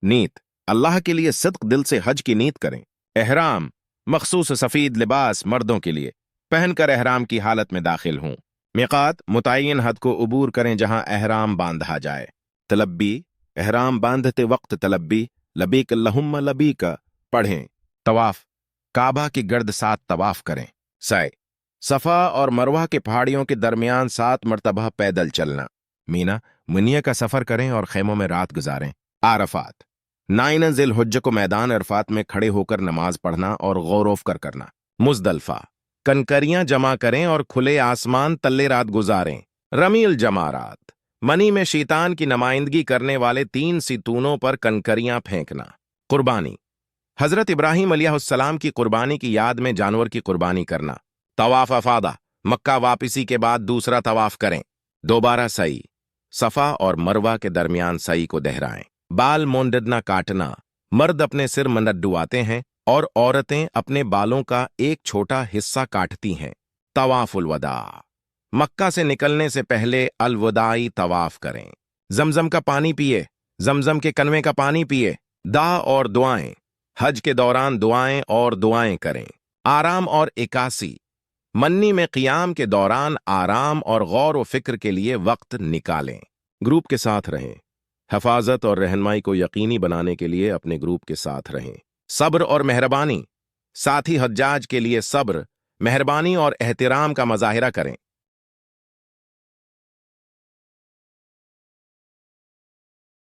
नीत, अल्लाह के लिए सिद्क दिल से हज की नीयत करें। एहराम, मखसूस सफ़ीद लिबास मर्दों के लिए पहनकर एहराम की हालत में दाखिल हों। मिक़ात, मुतय्यन हद को उबूर करें जहां एहराम बांधा जाए। तलब्बी, एहराम बांधते वक्त तलब्बी लबीक अल्लहुम्मा लबीक पढ़ें। तवाफ, काबा की गर्द 7 तवाफ करें। सय, सफ़ा और मरवा के पहाड़ियों के दरमियान 7 मरतबा पैदल चलना। मीना, मुनिया का सफ़र करें और खेमों में रात गुजारें। आरफात, 9 ज़िल-हुज्ज को मैदान अरफात में खड़े होकर नमाज पढ़ना और गौर कर करना। मुज़दलिफ़ा, कनकरियां जमा करें और खुले आसमान तल्ले रात गुजारें। रमील जमारात, मनी में शैतान की नुमाइंदगी करने वाले 3 सितूनों पर कनकरियां फेंकना। कुर्बानी, हजरत इब्राहीम अलैहिस्सलाम की कुर्बानी की याद में जानवर की कुर्बानी करना। तवाफ अफादा, मक्का वापसी के बाद दूसरा तवाफ करें। दोबारा सई, सफा और मरवा के दरमियान सई को दोहराएं। बाल मोंडना काटना, मर्द अपने सिर मुंडवाते हैं और औरतें अपने बालों का एक छोटा हिस्सा काटती हैं। तवाफुल वदा, मक्का से निकलने से पहले अलवदाई तवाफ करें। जमजम का पानी पिए, जमजम के कनवे का पानी पिए। दा और दुआएं, हज के दौरान दुआएं और दुआएं करें। आराम और इकासी, मन्नी में क़ियाम के दौरान आराम और गौर व फिक्र के लिए वक्त निकालें। ग्रुप के साथ रहें, हिफाजत और रहनुमाई को यकीनी बनाने के लिए अपने ग्रुप के साथ रहें। सब्र और मेहरबानी, साथी हज्जाज के लिए सब्र, मेहरबानी और एहतिराम का मज़ाहिरा करें।